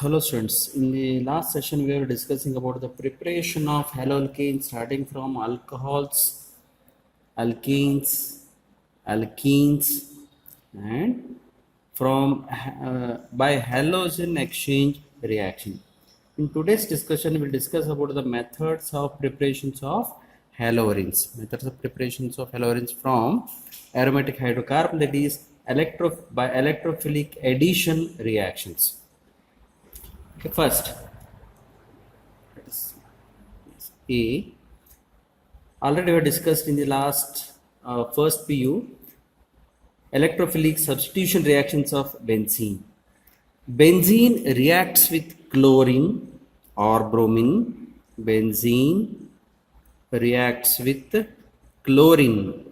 Hello students, in the last session we were discussing about the preparation of haloalkanes starting from alcohols, alkenes, alkenes and from by halogen exchange reaction. In today's discussion we will discuss about the methods of preparations of halogens from aromatic hydrocarbon, that is by electrophilic addition reactions. Okay, first, A. Already we discussed in the last first PU electrophilic substitution reactions of benzene. Benzene reacts with chlorine or bromine. Benzene reacts with chlorine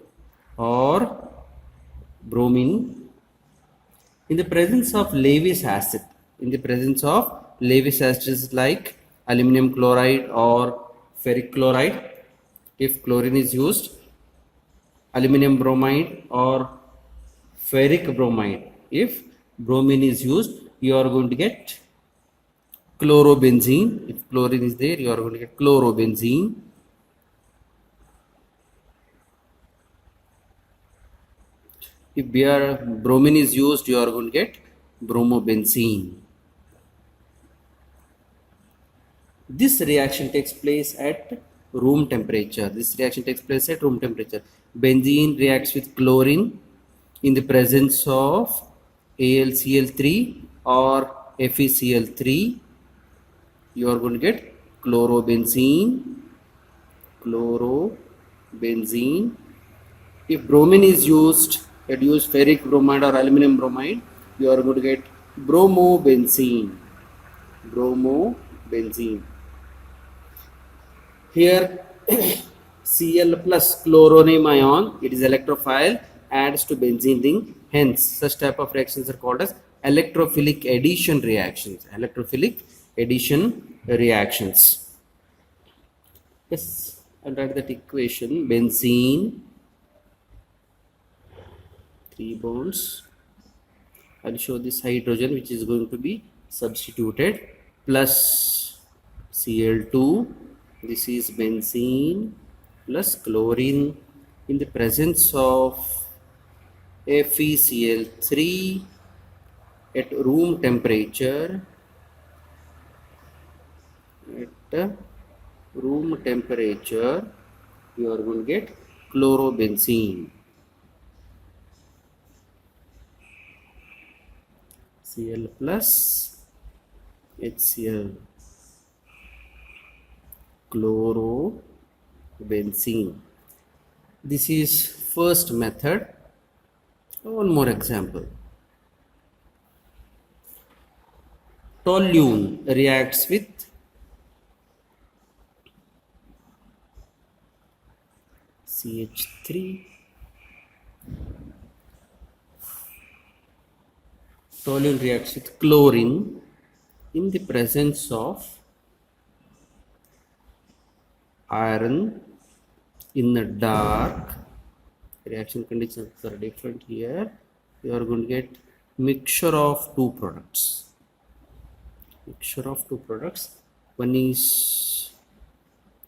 or bromine in the presence of Lewis acid. In the presence of Lewis acids like aluminum chloride or ferric chloride, if chlorine is used, aluminum bromide or ferric bromide, if bromine is used, you are going to get chlorobenzene. If chlorine is there, you are going to get chlorobenzene. If bromine is used, you are going to get bromobenzene. This reaction takes place at room temperature. Benzene reacts with chlorine in the presence of AlCl3 or FeCl3. You are going to get chlorobenzene. If bromine is used, use ferric bromide or aluminum bromide, you are going to get bromobenzene. Here Cl plus chloronium ion, it is electrophile, adds to benzene ring. Hence, such type of reactions are called as electrophilic addition reactions. Yes, I'll write that equation. Benzene, 3 bonds. I'll show this hydrogen which is going to be substituted, plus Cl2. This is benzene plus chlorine in the presence of FeCl3 at room temperature. You are going to get chlorobenzene. Cl plus HCl, chlorobenzene. This is first method. One more example. Toluene reacts with CH3. Toluene reacts with chlorine in the presence of iron in the dark. Reaction conditions are different here. You are going to get mixture of two products. One is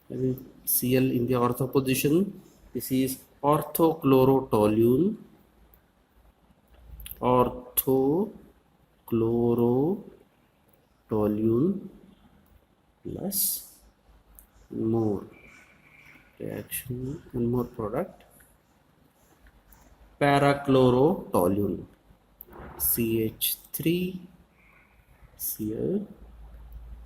having Cl in the ortho position. This is orthochlorotoluene. Plus more reaction, one more product, parachlorotoluene, CH3Cl,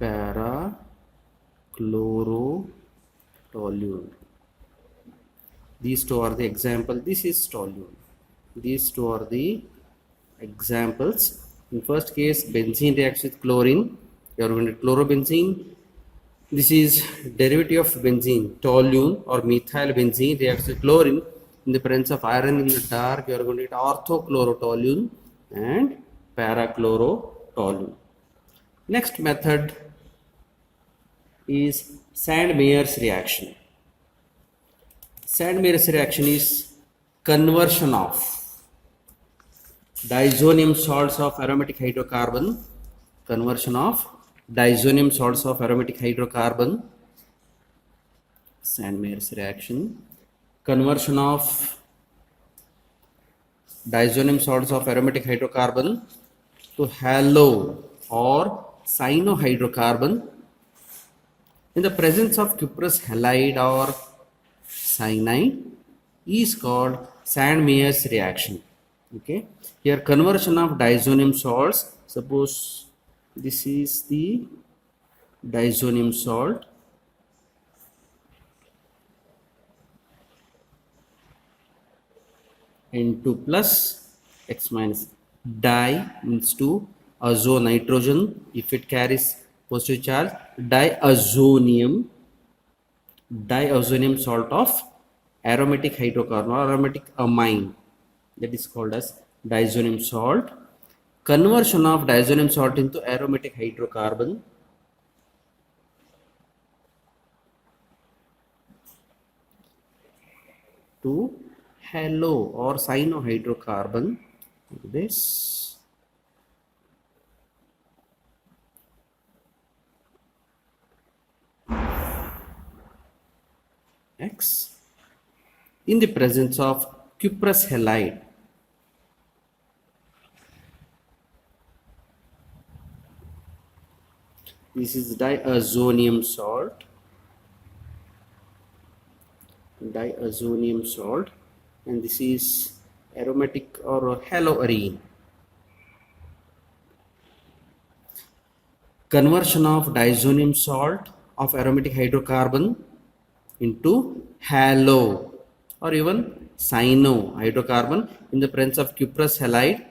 parachlorotoluene. These two are the example. This is toluene. These two are the examples. In first case, benzene reacts with chlorine. You are going to get chlorobenzene. This is derivative of benzene, toluene or methyl benzene reacts with chlorine in the presence of iron in the dark. You are going to get orthochlorotoluene and parachlorotoluene. Next method is Sand-Meyer's reaction. Sand-Meyer's reaction is conversion of diazonium salts of aromatic hydrocarbon conversion of diazonium salts of aromatic hydrocarbon, Sandmeyer's reaction, conversion of diazonium salts of aromatic hydrocarbon to halo or cyanohydrocarbon in the presence of cuprous halide or cyanide is called Sandmeyer's reaction. Okay, here conversion of diazonium salts, suppose this is the diazonium salt, N2 plus X minus, di means 2, azo nitrogen, if it carries positive charge, diazonium salt of aromatic hydrocarbon or aromatic amine, that is called as diazonium salt. Conversion of diazonium salt into aromatic hydrocarbon to halo or cyanohydrocarbon, like this. X in the presence of cuprous halide. This is diazonium salt, and this is aromatic or haloarine. Conversion of diazonium salt of aromatic hydrocarbon into halo or even cyanohydrocarbon in the presence of cuprous halide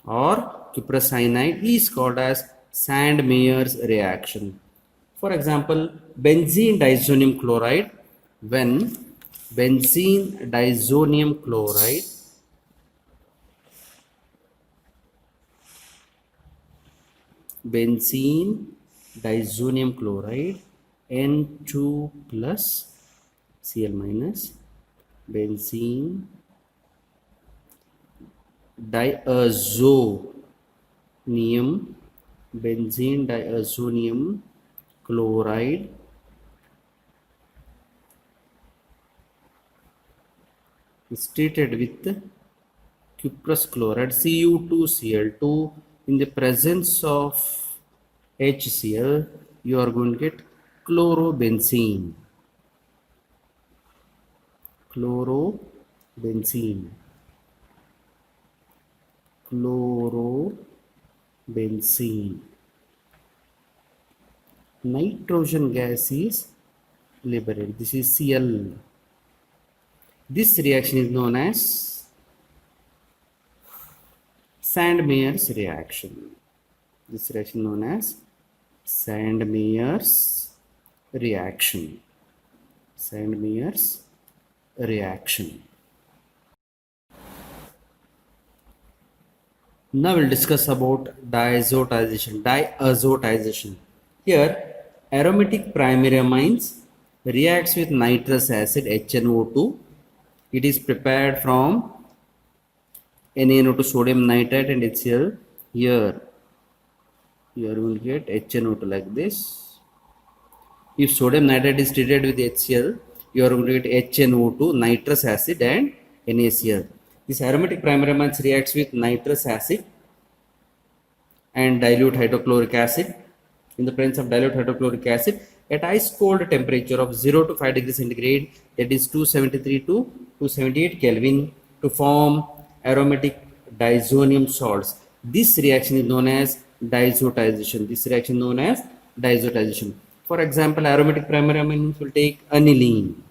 or cuprous cyanide is called as Sandmeyer's reaction. For example, benzene diazonium chloride, when benzene diazonium chloride N2 plus Cl minus, benzene diazonium chloride is treated with cuprous chloride Cu2Cl2 in the presence of HCl, you are going to get chlorobenzene. Nitrogen gas is liberated. This is Cl. This reaction is known as Sandmeyer's reaction. This reaction known as Sandmeyer's reaction. Now we'll discuss about diazotization. Here, aromatic primary amines reacts with nitrous acid HNO2. It is prepared from NaNO2 sodium nitrate and HCl. Here you are going to get HNO2 like this. If sodium nitrate is treated with HCl, you are going to get HNO2, nitrous acid and NaCl. This aromatic primary amines reacts with nitrous acid and dilute hydrochloric acid. In the presence of dilute hydrochloric acid at ice cold temperature of 0 to 5 degrees centigrade, that is 273 to 278 Kelvin, to form aromatic diazonium salts. This reaction is known as diazotization. For example, aromatic primary amines will take aniline,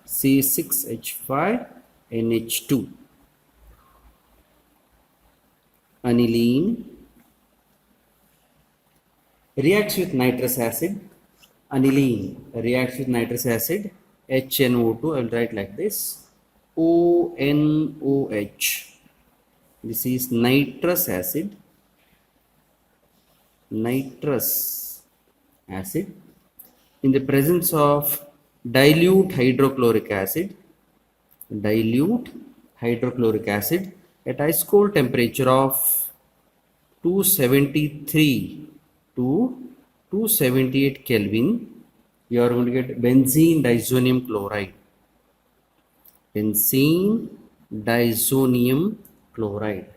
C6H5NH2. Aniline reacts with nitrous acid. HNO2. I will write like this: ONOH. This is nitrous acid. In the presence of dilute hydrochloric acid At ice cold temperature of 273 to 278 Kelvin, you are going to get benzene diazonium chloride. Benzene diazonium chloride.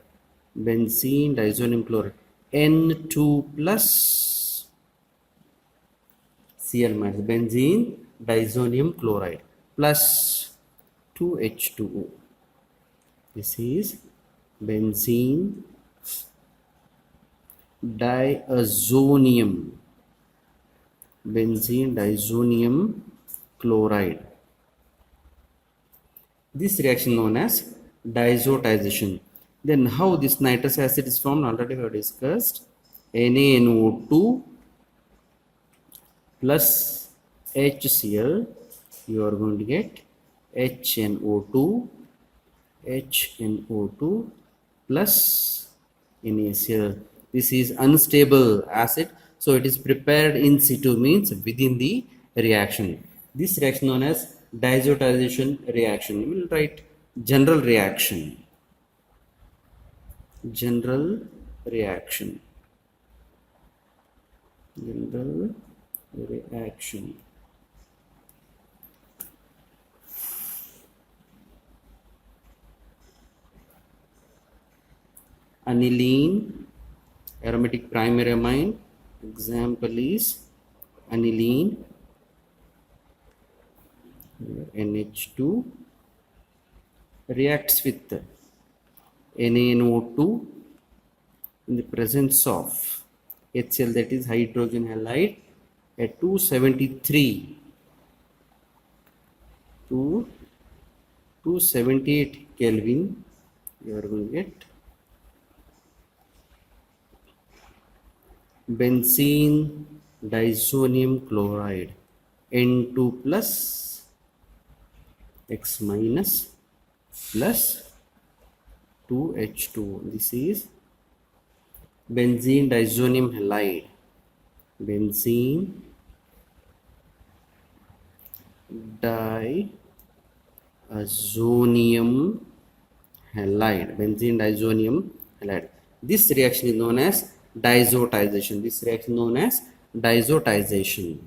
Benzene diazonium chloride. N2 plus Cl minus. Benzene diazonium chloride plus 2H2O. This is benzene diazonium chloride. This reaction known as diazotization. Then how this nitrous acid is formed, already we have discussed. NaNO2 plus HCl, you are going to get HNO2 plus NaCl. This is unstable acid, so it is prepared in situ, means within the reaction. This reaction known as diazotization reaction. We will write general reaction. General reaction. General reaction. Aniline, aromatic primary amine. Example is aniline, NH2 reacts with NaNO2 in the presence of HCl, that is hydrogen halide, at 273 to 278 Kelvin. You are going to get benzene diazonium chloride, N2 plus X minus plus 2H2. This is benzene diazonium halide. Benzene diazonium halide. Benzene diazonium halide. This reaction is known as diazotization. This reaction known as diazotization.